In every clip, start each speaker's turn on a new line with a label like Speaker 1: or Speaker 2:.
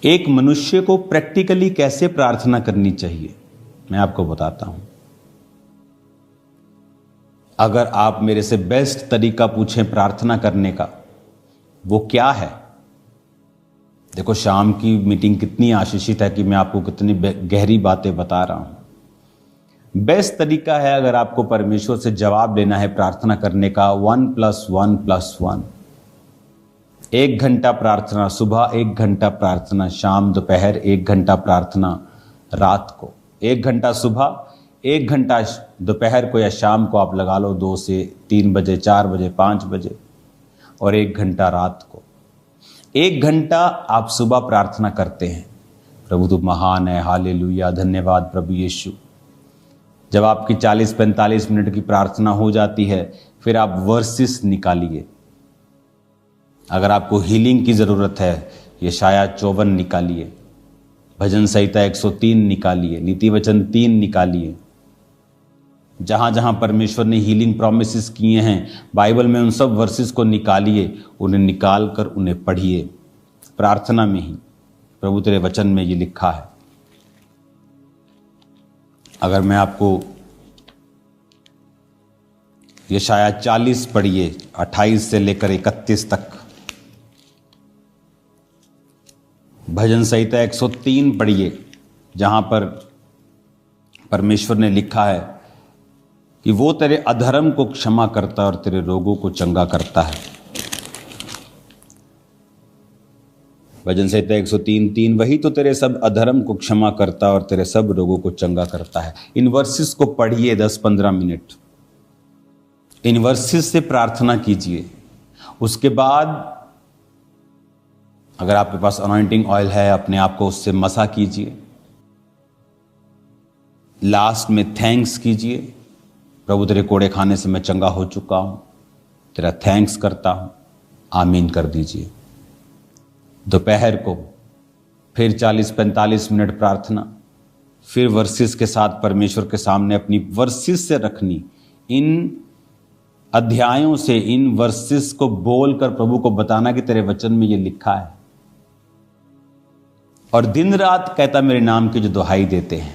Speaker 1: एक मनुष्य को प्रैक्टिकली कैसे प्रार्थना करनी चाहिए, मैं आपको बताता हूं। अगर आप मेरे से बेस्ट तरीका पूछें प्रार्थना करने का, वो क्या है? देखो, शाम की मीटिंग कितनी आशीषित है कि मैं आपको कितनी गहरी बातें बता रहा हूं। बेस्ट तरीका है, अगर आपको परमेश्वर से जवाब लेना है प्रार्थना करने का, 1+1+1। 1 घंटा प्रार्थना सुबह, 1 घंटा प्रार्थना शाम दोपहर, 1 घंटा प्रार्थना रात को। 1 घंटा सुबह, 1 घंटा दोपहर को या शाम को आप लगा लो, 2 से 3 बजे, 4 बजे, 5 बजे, और 1 घंटा रात को। 1 घंटा आप सुबह प्रार्थना करते हैं, प्रभु तू महान है, हालेलुया, धन्यवाद प्रभु यीशु। जब आपकी 40-45 मिनट की प्रार्थना हो जाती है, फिर आप वर्सेस निकालिए। अगर आपको हीलिंग की जरूरत है, यशाया 54 निकालिए, भजन संहिता 103 निकालिए, नीति वचन 3 निकालिए। जहां जहां परमेश्वर ने हीलिंग प्रॉमिसेस किए हैं बाइबल में, उन सब वर्सेस को निकालिए, उन्हें निकाल कर उन्हें पढ़िए प्रार्थना में ही। प्रभु तेरे वचन में ये लिखा है। अगर मैं आपको यशाया 40 पढ़िए, 28 से लेकर 31 तक। भजन संहिता 103 पढ़िए, जहां पर परमेश्वर ने लिखा है कि वो तेरे अधर्म को क्षमा करता है और तेरे रोगों को चंगा करता है। भजन संहिता 103:3, वही तो तेरे सब अधर्म को क्षमा करता है और तेरे सब रोगों को चंगा करता है। इन वर्सेस को पढ़िए 10-15 मिनट, इन वर्सेस से प्रार्थना कीजिए। उसके बाद अगर आपके पास अनॉइंटिंग ऑयल है, अपने आप को उससे मसा कीजिए। लास्ट में थैंक्स कीजिए, प्रभु तेरे कोड़े खाने से मैं चंगा हो चुका हूं, तेरा थैंक्स करता हूं, आमीन कर दीजिए। दोपहर को फिर 40-45 मिनट प्रार्थना, फिर वर्सेस के साथ परमेश्वर के सामने अपनी वर्सेस से रखनी। इन अध्यायों से, इन वर्सेस को बोलकर प्रभु को बताना कि तेरे वचन में ये लिखा है। और दिन रात कहता मेरे नाम की जो दुहाई देते हैं।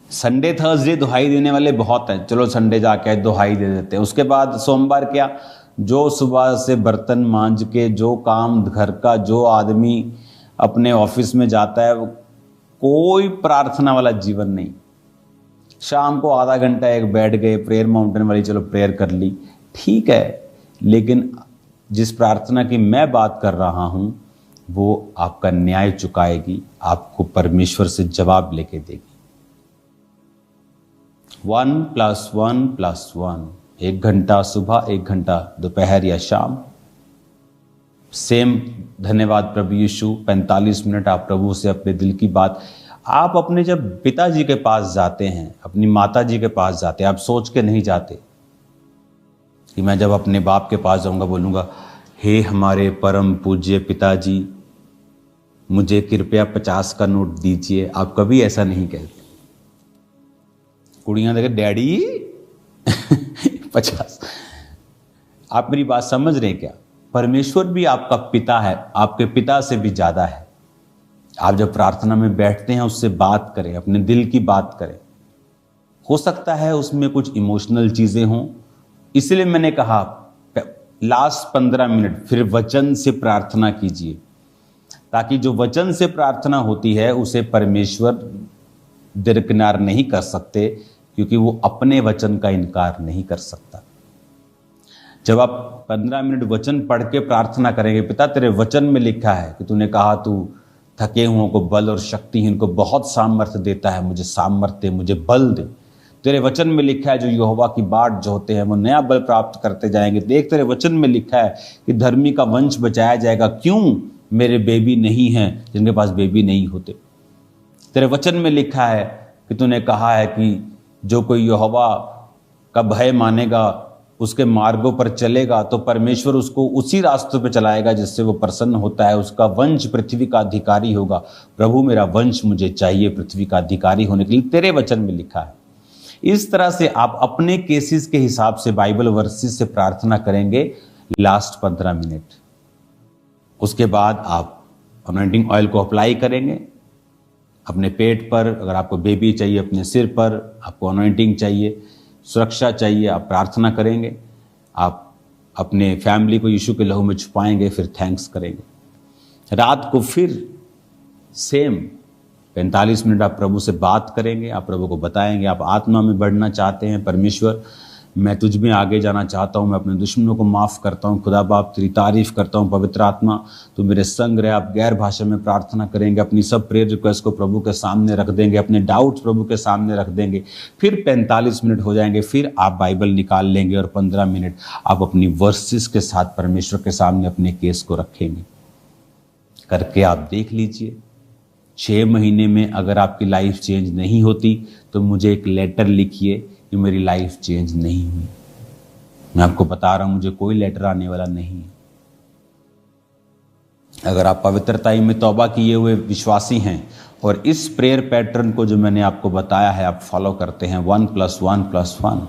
Speaker 1: संडे थर्सडे दुहाई देने वाले बहुत हैं, चलो संडे जाके दुहाई दे देते हैं। उसके बाद सोमवार क्या, जो सुबह से बर्तन मांज के, जो काम घर का, जो आदमी अपने ऑफिस में जाता है, कोई प्रार्थना वाला जीवन नहीं। शाम को आधा घंटा एक बैठ गए, प्रेयर माउंटेन वाली चलो प्रेयर कर ली, ठीक है, लेकिन जिस प्रार्थना की मैं बात कर रहा हूं वो आपका न्याय चुकाएगी, आपको परमेश्वर से जवाब लेके देगी। 1+1+1, 1 घंटा सुबह, 1 घंटा दोपहर या शाम। सेम धन्यवाद प्रभु यीशु, 45 मिनट आप प्रभु से अपने दिल की बात। आप अपने जब पिताजी के पास जाते हैं, अपनी माता जी के पास जाते हैं, आप सोच के नहीं जाते कि मैं जब अपने बाप के पास जाऊंगा बोलूंगा, हे हमारे परम पूज्य पिताजी, मुझे कृपया 50 का नोट दीजिए। आप कभी ऐसा नहीं कहते। कुड़ियां देखे, डैडी 50। आप मेरी बात समझ रहे हैं क्या? परमेश्वर भी आपका पिता है, आपके पिता से भी ज्यादा है। आप जब प्रार्थना में बैठते हैं, उससे बात करें, अपने दिल की बात करें। हो सकता है उसमें कुछ इमोशनल चीजें हों, इसलिए मैंने कहा लास्ट 15 मिनट फिर वचन से प्रार्थना कीजिए, ताकि जो वचन से प्रार्थना होती है उसे परमेश्वर दरकिनार नहीं कर सकते, क्योंकि वो अपने वचन का इनकार नहीं कर सकता। जब आप 15 मिनट वचन पढ़ के प्रार्थना करेंगे, पिता तेरे वचन में लिखा है कि तूने कहा तू थके हुओं को बल और शक्तिहीन को बहुत सामर्थ्य देता है, मुझे सामर्थ्य, मुझे बल दे। तेरे वचन में लिखा है जो यहोवा की बाट जोहते हैं वो नया बल प्राप्त करते जाएंगे। देख, तेरे वचन में लिखा है कि धर्मी का वंश बचाया जाएगा। क्यों? मेरे बेबी नहीं हैं जिनके पास बेबी नहीं होते। तेरे वचन में लिखा है कि तूने कहा है कि जो कोई यहोवा का भय मानेगा, उसके मार्गों पर चलेगा, तो परमेश्वर उसको उसी रास्तों पे चलाएगा जिससे वो प्रसन्न होता है। उसका वंश पृथ्वी का अधिकारी होगा। प्रभु मेरा वंश मुझे चाहिए पृथ्वी का अधिकारी होने के लिए, तेरे वचन में लिखा है। इस तरह से आप अपने केसेस के हिसाब से बाइबल वर्सेस से प्रार्थना करेंगे लास्ट 15 मिनट। उसके बाद आप अनॉइंटिंग ऑयल को अप्लाई करेंगे अपने पेट पर। अगर आपको बेबी चाहिए अपने सिर पर, आपको अनॉइंटिंग चाहिए, सुरक्षा चाहिए, आप प्रार्थना करेंगे। आप अपने फैमिली को यीशु के लहू में छुपाएंगे, फिर थैंक्स करेंगे। रात को फिर सेम 45 मिनट आप प्रभु से बात करेंगे। आप प्रभु को बताएंगे आप आत्मा में बढ़ना चाहते हैं। परमेश्वर, मैं तुझ में आगे जाना चाहता हूँ, मैं अपने दुश्मनों को माफ़ करता हूँ। खुदा बाप तेरी तारीफ करता हूँ। पवित्र आत्मा तू मेरे संग रहे। आप गैर भाषा में प्रार्थना करेंगे, अपनी सब प्रेयर रिक्वेस्ट को प्रभु के सामने रख देंगे, अपने डाउट्स प्रभु के सामने रख देंगे। फिर 45 मिनट हो जाएंगे, फिर आप बाइबल निकाल लेंगे और 15 मिनट आप अपनी वर्सेस के साथ परमेश्वर के सामने अपने केस को रखेंगे। करके आप देख लीजिए, 6 महीने में अगर आपकी लाइफ चेंज नहीं होती तो मुझे एक लेटर लिखिए कि मेरी लाइफ चेंज नहीं हुई। मैं आपको बता रहा हूं, मुझे कोई लेटर आने वाला नहीं है। अगर आप पवित्रताई में तौबा किए हुए विश्वासी हैं और इस प्रेयर पैटर्न को जो मैंने आपको बताया है आप फॉलो करते हैं, 1+1+1,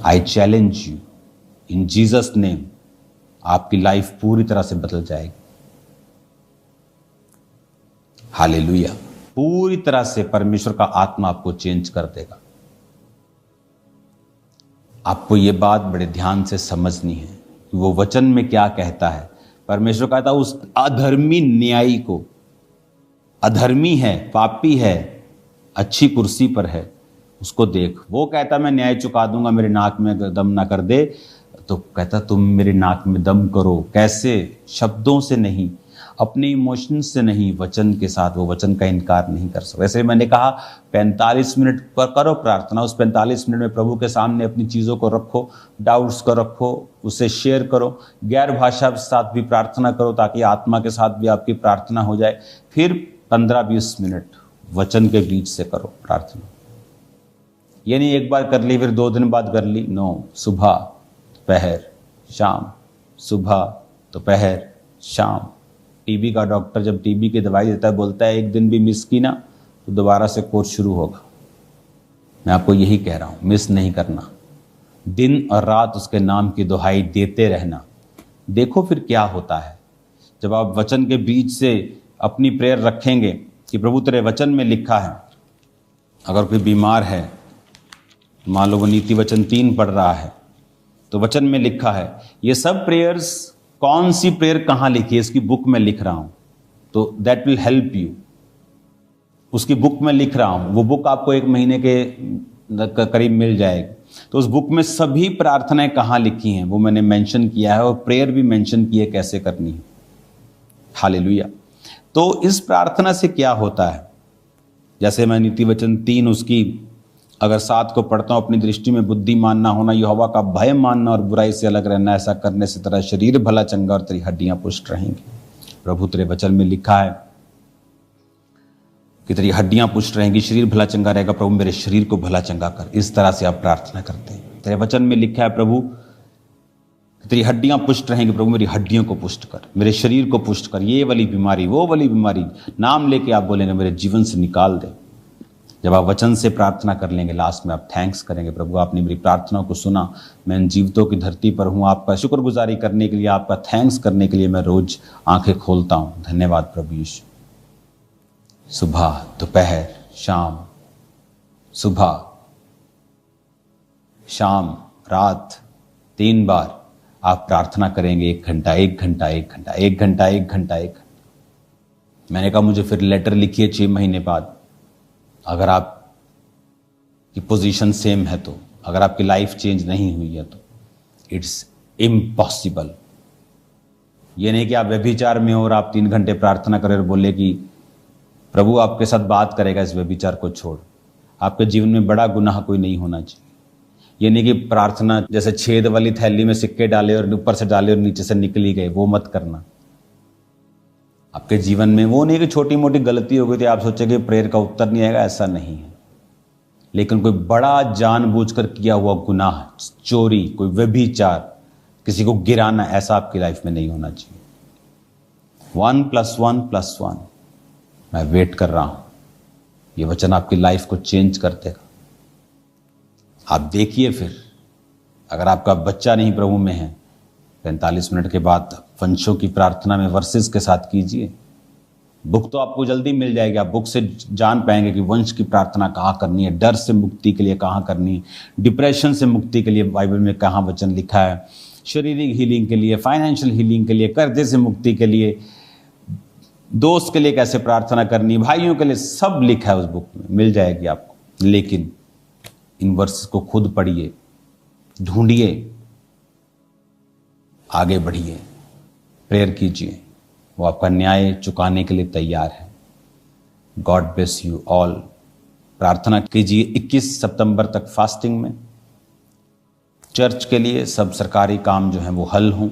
Speaker 1: I challenge you in Jesus name, आपकी लाइफ पूरी तरह से बदल जाएगी। हालेलुया। पूरी तरह से परमेश्वर का आत्मा आपको चेंज कर देगा। आपको ये बात बड़े ध्यान से समझनी है कि वो वचन में क्या कहता है। परमेश्वर कहता है उस अधर्मी न्यायी को, अधर्मी है, पापी है, अच्छी कुर्सी पर है, उसको देख। वो कहता मैं न्याय चुका दूंगा, मेरे नाक में दम ना कर दे। तो कहता तुम मेरे नाक में दम करो। कैसे? शब्दों से नहीं, अपने इमोशंस से नहीं, वचन के साथ। वो वचन का इनकार नहीं कर सकते। वैसे मैंने कहा 45 मिनट पर करो प्रार्थना। उस 45 मिनट में प्रभु के सामने अपनी चीज़ों को रखो, डाउट्स को रखो, उसे शेयर करो, गैर भाषा के साथ भी प्रार्थना करो ताकि आत्मा के साथ भी आपकी प्रार्थना हो जाए। फिर 15-20 मिनट वचन के बीच से करो प्रार्थना। ये नहीं एक बार कर ली फिर 2 दिन बाद कर ली। नो, सुबह, दोपहर, शाम, सुबह, दोपहर, शाम। टीबी का डॉक्टर जब टीबी की दवाई देता है बोलता है एक दिन भी मिस की ना तो दोबारा से कोर्स शुरू होगा। मैं आपको यही कह रहा हूँ, मिस नहीं करना, दिन और रात उसके नाम की दुहाई देते रहना। देखो फिर क्या होता है जब आप वचन के बीच से अपनी प्रेयर रखेंगे कि प्रभु तेरे वचन में लिखा है। अगर कोई बीमार है, मान लो वो नीति वचन 3 पढ़ रहा है, तो वचन में लिखा है। ये सब प्रेयर्स, कौन सी प्रेयर कहाँ लिखी है इसकी बुक में लिख रहा हूं, तो दैट विल हेल्प यू। उसकी बुक में लिख रहा हूं, वो बुक आपको 1 महीने के करीब मिल जाएगी। तो उस बुक में सभी प्रार्थनाएं कहाँ लिखी हैं वो मैंने मेंशन किया है, और प्रेयर भी मेंशन की है कैसे करनी है। हालेलुया। तो इस प्रार्थना से क्या होता है, जैसे मैं नीति वचन 3 उसकी अगर 7 को पढ़ता हूं, अपनी दृष्टि में बुद्धिमान ना होना, यहोवा का भय मानना और बुराई से अलग रहना, ऐसा करने से तेरा शरीर भला चंगा और तेरी हड्डियां पुष्ट रहेंगी। प्रभु तेरे वचन में लिखा है कि तेरी हड्डियां पुष्ट रहेंगी, शरीर भला चंगा रहेगा। प्रभु मेरे शरीर को भला चंगा कर। इस तरह से आप प्रार्थना करते हैं। तेरे वचन में लिखा है प्रभु तेरी हड्डियां पुष्ट रहेंगी, प्रभु मेरी हड्डियों को पुष्ट कर, मेरे शरीर को पुष्ट कर, ये वाली बीमारी वो वाली बीमारी नाम लेके आप बोलेंगे मेरे जीवन से निकाल दे। जब आप वचन से प्रार्थना कर लेंगे, लास्ट में आप थैंक्स करेंगे, प्रभु आपने मेरी प्रार्थनाओं को सुना, मैं इन जीवितों की धरती पर हूँ, आपका शुक्रगुजारी करने के लिए, आपका थैंक्स करने के लिए मैं रोज आंखें खोलता हूँ। धन्यवाद प्रभु यीशु। सुबह, दोपहर, शाम, सुबह, शाम, रात 3 बार आप प्रार्थना करेंगे। 1 घंटा 1 घंटा 1 घंटा 1 घंटा 1 घंटा 1 घंटा। मैंने कहा मुझे फिर लेटर लिखिए 6 महीने बाद। अगर आपकी पोजीशन सेम है तो, अगर आपकी लाइफ चेंज नहीं हुई है तो इट्स इम्पॉसिबल। ये नहीं कि आप व्यभिचार में हो और आप 3 घंटे प्रार्थना करें और बोले कि प्रभु आपके साथ बात करेगा इस व्यभिचार को छोड़। आपके जीवन में बड़ा गुनाह कोई नहीं होना चाहिए। ये नहीं कि प्रार्थना जैसे छेद वाली थैली में सिक्के डाले और ऊपर से डाले और नीचे से निकली गए, वो मत करना। आपके जीवन में वो नहीं कि छोटी मोटी गलती हो गई थी आप सोचे कि प्रेयर का उत्तर नहीं आएगा, ऐसा नहीं है। लेकिन कोई बड़ा जानबूझकर किया हुआ गुनाह, चोरी, कोई व्यभिचार, किसी को गिराना, ऐसा आपकी लाइफ में नहीं होना चाहिए। 1+1+1 मैं वेट कर रहा हूं। ये वचन आपकी लाइफ को चेंज कर देगा। आप देखिए फिर, अगर आपका बच्चा नहीं प्रभु में है, 45 मिनट के बाद वंशों की प्रार्थना में वर्सेस के साथ कीजिए। बुक तो आपको जल्दी मिल जाएगी, आप बुक से जान पाएंगे कि वंश की प्रार्थना कहाँ करनी है, डर से मुक्ति के लिए कहाँ करनी है, डिप्रेशन से मुक्ति के लिए बाइबल में कहाँ वचन लिखा है, शारीरिक हीलिंग के लिए, फाइनेंशियल हीलिंग के लिए, कर्जे से मुक्ति के लिए, दोस्त के लिए कैसे प्रार्थना करनी, भाइयों के लिए, सब लिखा है उस बुक में, मिल जाएगी आपको। लेकिन इन वर्सेस को खुद पढ़िए, ढूंढिए, आगे बढ़िए, प्रेयर कीजिए, वो आपका न्याय चुकाने के लिए तैयार है। God bless you all. प्रार्थना कीजिए 21 सितंबर तक फास्टिंग में, चर्च के लिए सब सरकारी काम जो है वो हल हों,